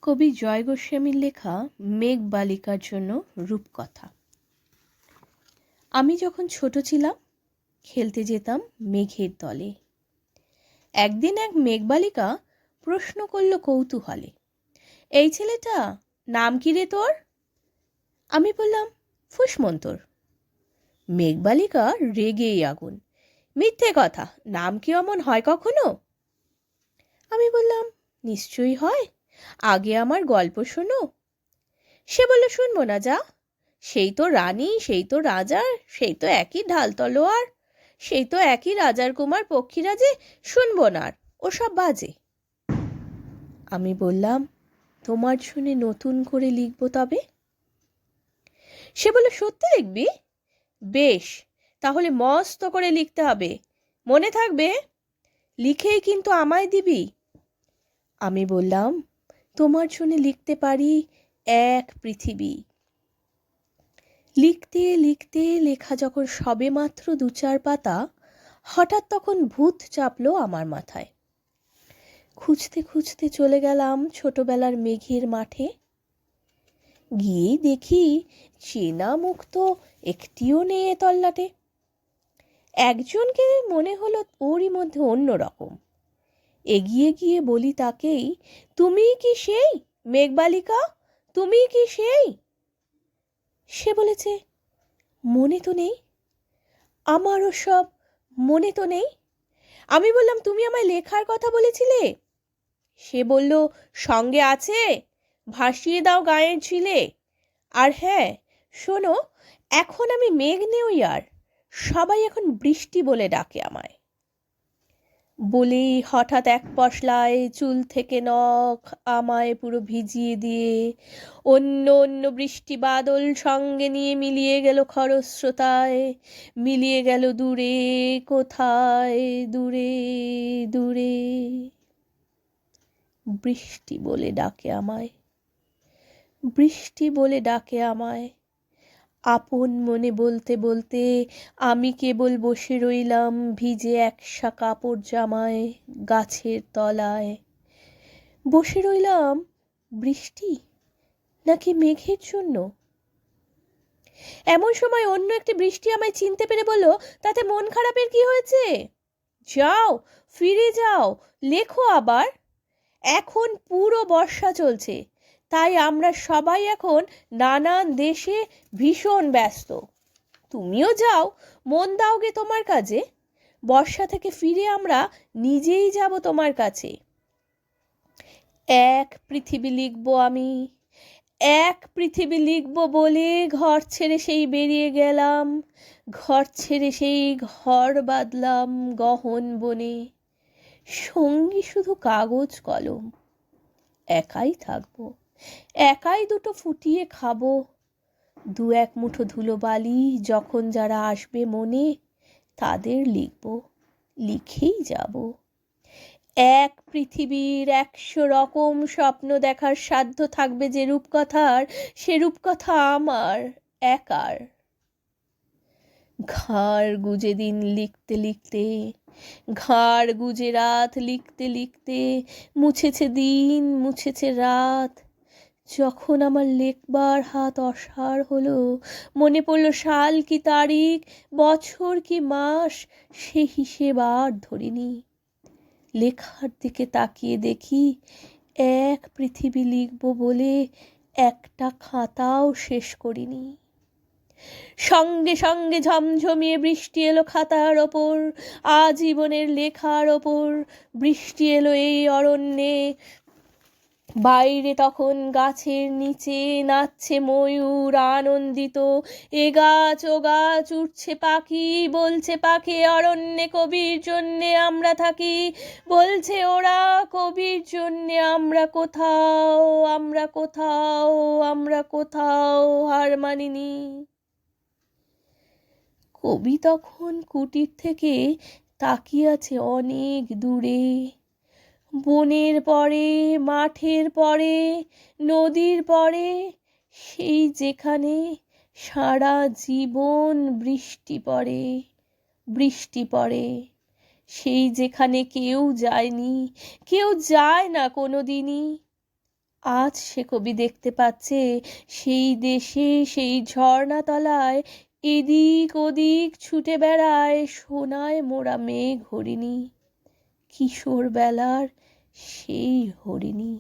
কবি জয় গোস্বামীর লেখা মেঘ বালিকার জন্য রূপকথা। আমি যখন ছোট ছিলাম খেলতে যেতাম মেঘের দলে। একদিন এক মেঘবালিকা প্রশ্ন করল কৌতূহলে, এই ছেলেটা নাম কি রে তোর? আমি বললাম ফুসমন্তর। মেঘবালিকা রেগেই আগুন, মিথ্যে কথা, নাম কি অমন হয় কখনো? আমি বললাম নিশ্চয়ই হয়, আগে আমার গল্প শোনো। সে বলল শুনবো না, যা, সেই তো রানী, সেই তো রাজা, সেই তো একই ঢাল তলোয়ার, সেই তো একই রাজার কুমার পক্ষীরাজে, শুনবো না আর, ওসব বাজে। আমি বললাম তোমার শুনে নতুন করে লিখবো তবে। সে বলল সত্যি লিখবি? বেশ, তাহলে মস্ত করে লিখতে হবে, মনে থাকবে, লিখেই কিন্তু আমায় দিবি। আমি বললাম তোমার শুনে লিখতে পারি এক পৃথিবী। লিখতে লিখতে লেখা যখন সবে মাত্র 2-4 পাতা, হঠাৎ তখন ভূত চাপলো আমার মাথায়। খুঁজতে খুঁজতে চলে গেলাম ছোটবেলার মেঘের মাঠে। গিয়ে দেখি চেনা মুখ তো একটিও নেই এ তল্লাটে। একজনকে মনে হলো ওরই মধ্যে অন্য রকম। এগিয়ে গিয়ে বলি তাকেই, তুমি কি সেই মেঘবালিকা, তুমি কি সেই? সে বলেছে মনে তো নেই, আমারও সব মনে তো নেই। আমি বললাম তুমি আমায় লেখার কথা বলেছিলে। সে বলল সঙ্গে আছে, ভাসিয়ে দাও গায়ের ঝিলে। আর হ্যাঁ শোনো, এখন আমি মেঘ নেই আর, সবাই এখন বৃষ্টি বলে ডাকে আমায়। বলেই হঠাৎ এক পশলায় চুল থেকে নখ আমায় পুরো ভিজিয়ে দিয়ে অন্য অন্য বৃষ্টি বাদল সঙ্গে নিয়ে মিলিয়ে গেল খরস্রোতায়, মিলিয়ে গেল দূরে কোথায়, দূরে দূরে। বৃষ্টি বলে ডাকে আমায়, বৃষ্টি বলে ডাকে আমায়। আপন মনে বলতে বলতে আমি কেবল বসে রইলাম ভিজে একসা কাপড় জামায় গাছের তলায়। বসে রইলাম বৃষ্টি নাকি মেঘের জন্য। এমন সময় অন্য একটি বৃষ্টি আমায় চিনতে পেরে বলল, তাতে মন খারাপের কি হয়েছে? যাও, ফিরে যাও, লেখো আবার। এখন পুরো বর্ষা চলছে, তাই আমরা সবাই এখন নানান দেশে ভীষণ ব্যস্ত। তুমিও যাও, মন দাওগে তোমার কাজে। বর্ষা থেকে ফিরে আমরা নিজেই যাব তোমার কাছে। এক পৃথিবী লিখব আমি, এক পৃথিবী লিখব বলে ঘর ছেড়ে সেই বেরিয়ে গেলাম, ঘর ছেড়ে সেই ঘর বাঁধলাম গহন বনে। সঙ্গী শুধু কাগজ কলম, একাই থাকবো, একাই দুটো ফুটিয়ে খাবো। 2-1 মুঠো ধুলো বালি যখন যারা আসবে মনে, তাদের লিখব, লিখেই যাব। এক পৃথিবীর 100 রকম স্বপ্ন দেখার সাধ্য থাকবে যে রূপকথার, সে রূপকথা আমার একার। ঘাড় গুজে দিন লিখতে লিখতে, ঘাড় গুজে রাত লিখতে লিখতে, মুছেছে দিন মুছেছে রাত। যখন আমার লেখবার হাত অসাড় হলো, মনে পড়ল সাল কি তারিখ, বছর কি মাস, সে হিসেব আর ধরিনি। লেখার দিকে তাকিয়ে দেখি এক পৃথিবী লিখব বলে একটা খাতাও শেষ করিনি। সঙ্গে সঙ্গে ঝমঝমিয়ে বৃষ্টি এলো খাতার ওপর, আজীবনের লেখার ওপর। বৃষ্টি এলো এই অরণ্যে, বাইরে তখন গাছের নিচে নাচছে ময়ূর আনন্দিত। এ গাছ ও গাছ উঠছে পাখি, বলছে পাখি অরণ্যে কবির জন্যে আমরা থাকি। বলছে ওরা কবির জন্যে আমরা কোথাও, আমরা কোথাও, আমরা কোথাও হার মানিনি। কবি তখন কুটির থেকে তাকিয়ে আছে অনেক দূরে, বনের পরে, মাঠের পরে, নদীর পরে, সেই যেখানে সারা জীবন বৃষ্টি পড়ে, বৃষ্টি পড়ে। সেই যেখানে কেউ যায়নি, কেউ যায় না কোনো দিনই। আজ সে কবি দেখতে পাচ্ছে সেই দেশে সেই ঝর্ণাতলায় এদিক ওদিক ছুটে বেড়ায় সোনায় মোড়া মেঘ হরিণী, কিশোর বেলার সেই হরিণী।